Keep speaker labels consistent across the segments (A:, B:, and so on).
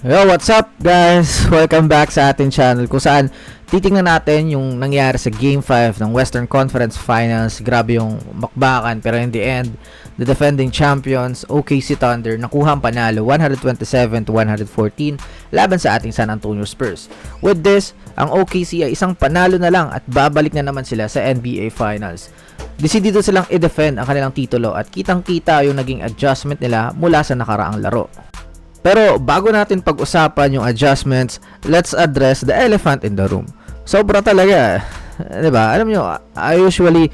A: Yo, what's up guys? Welcome back sa ating channel kung saan titingnan natin yung nangyari sa Game 5 ng Western Conference Finals. Grabe yung bakbakan pero in the end, the defending champions OKC Thunder nakuha ang panalo 127-114 laban sa ating San Antonio Spurs. With this, ang OKC ay isang panalo na lang at babalik na naman sila sa NBA Finals. Desidido silang i-defend ang kanilang titulo at kitang-kita yung naging adjustment nila mula sa nakaraang laro. Pero bago natin pag-usapan yung adjustments, let's address the elephant in the room. Sobra talaga, 'di ba? Alam nyo, I usually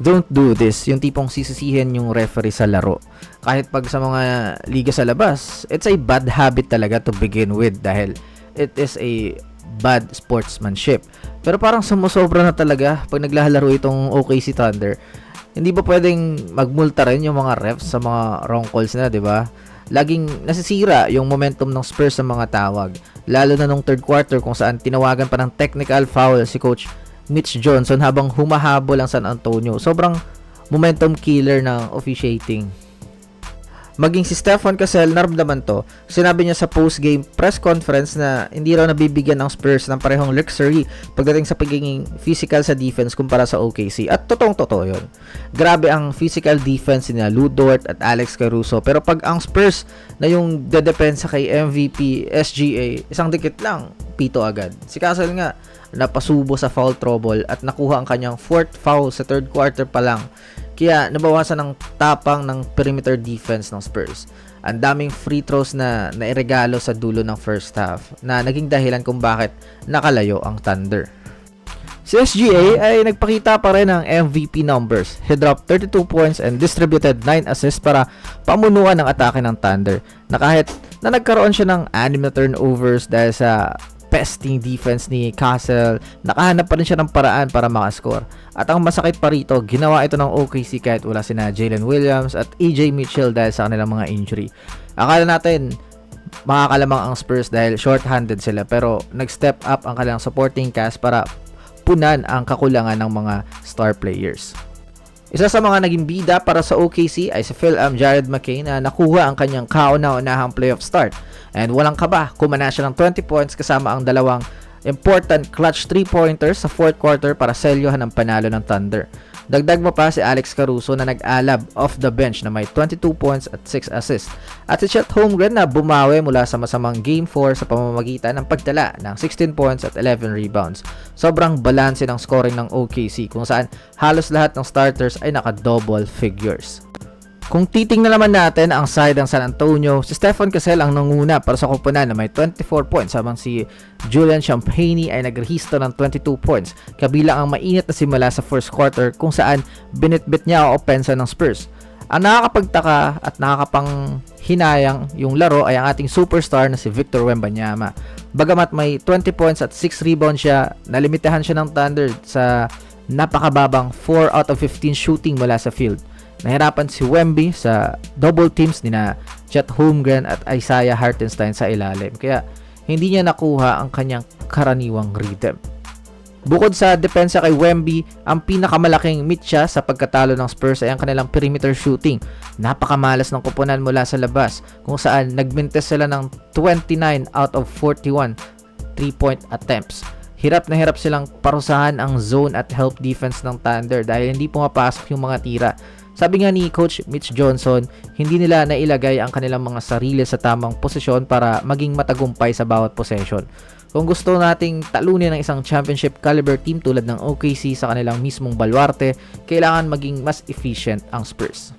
A: don't do this, yung tipong sisisihin yung referee sa laro. Kahit pag sa mga liga sa labas, it's a bad habit talaga to begin with dahil it is a bad sportsmanship. Pero parang sumusobra na talaga pag naglalaro itong OKC Thunder. Hindi ba pwedeng magmulta rin yung mga refs sa mga wrong calls na, 'di ba? Laging nasisira yung momentum ng Spurs sa mga tawag. Lalo na nung third quarter kung saan tinawagan pa ng technical foul si Coach Mitch Johnson habang humahabol ang San Antonio. Sobrang momentum killer ng officiating. Maging si Stephen Cassell, naramdaman to. Sinabi niya sa post-game press conference na hindi raw nabibigyan ng Spurs ng parehong luxury pagdating sa pagiging physical sa defense kumpara sa OKC. At totoong-totoo yun. Grabe ang physical defense ni Lu Dort at Alex Caruso. Pero pag ang Spurs na yung dedepensa kay MVP, SGA, isang dikit lang, pito agad. Si Cassell nga, napasubo sa foul trouble at nakuha ang kanyang fourth foul sa third quarter pa lang. Kaya nabawasan ng tapang ng perimeter defense ng Spurs. Ang daming free throws na nairegalo sa dulo ng first half na naging dahilan kung bakit nakalayo ang Thunder. Si SGA ay nagpakita pa rin ng MVP numbers. He dropped 32 points and distributed 9 assists para pamunuan ng atake ng Thunder. Na kahit na nagkaroon siya ng 6 na turnovers dahil sa pesting defense ni Cassell, nakahanap pa rin siya ng paraan para makascore. At ang masakit pa rito, ginawa ito ng OKC kahit wala sina Jalen Williams at AJ Mitchell dahil sa kanilang mga injury. Akala natin makakalamang ang Spurs dahil short-handed sila, pero nag-step up ang kanilang supporting cast para punan ang kakulangan ng mga star players. Isa sa mga naging bida para sa OKC ay si Phil Jared McCain na nakuha ang kanyang kauna-unahang playoff start. And walang kaba, kumana siya ng 20 points kasama ang dalawang important clutch 3-pointers sa fourth quarter para selyohan ang panalo ng Thunder. Dagdag mo pa si Alex Caruso na nag-alab off the bench na may 22 points at 6 assists. At si Chet Holmgren na bumawi mula sa masamang Game 4 sa pamamagitan ng pagdala ng 16 points at 11 rebounds. Sobrang balanse ng scoring ng OKC kung saan halos lahat ng starters ay naka-double figures. Kung titingnan naman natin ang side ng San Antonio, si Stephen Cassell ang nanguna para sa koponan na may 24 points habang si Julian Champagnie ay nagrehistro ng 22 points, kabilang ang mainit na simula sa first quarter kung saan binitbit niya ang opensa ng Spurs. Ang nakakapagtaka at nakakapanghinayang yung laro ay ang ating superstar na si Victor Wembanyama. Bagamat may 20 points at 6 rebounds siya, nalimitahan siya ng Thunder sa napakababang 4 out of 15 shooting mula sa field. Nahirapan si Wemby sa double teams nina Chet Holmgren at Isaiah Hartenstein sa ilalim. Kaya hindi niya nakuha ang kanyang karaniwang rhythm. Bukod sa depensa kay Wemby, ang pinakamalaking mitya sa pagkatalo ng Spurs ay ang kanilang perimeter shooting. Napakamalas ng koponan mula sa labas kung saan nagmintes sila ng 29 out of 41 3-point attempts. Hirap na hirap silang parusahan ang zone at help defense ng Thunder dahil hindi pumapasok yung mga tira. Sabi nga ni Coach Mitch Johnson, hindi nila nailagay ang kanilang mga sarili sa tamang posisyon para maging matagumpay sa bawat possession. Kung gusto nating talunin ng isang championship caliber team tulad ng OKC sa kanilang mismong baluarte, kailangan maging mas efficient ang Spurs.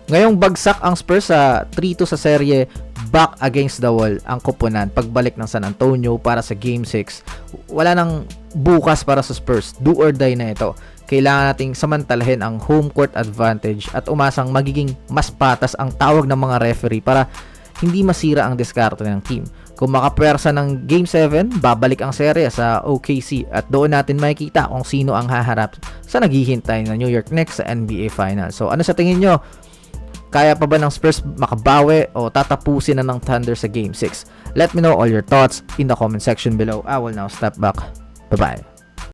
A: Ngayong bagsak ang Spurs sa 3-2 sa serye, back against the wall ang koponan pagbalik ng San Antonio para sa Game 6. Wala nang bukas para sa Spurs, do or die na ito. Kailangan nating samantalahin ang home court advantage at umasang magiging mas patas ang tawag ng mga referee para hindi masira ang diskarte ng team. Kung makapwersa ng Game 7, babalik ang serye sa OKC at doon natin makikita kung sino ang haharap sa naghihintay na New York Knicks sa NBA Finals. So ano sa tingin nyo? Kaya pa ba ng Spurs makabawi o tatapusin na ng Thunder sa Game 6? Let me know all your thoughts in the comment section below. I will now step back. Bye-bye.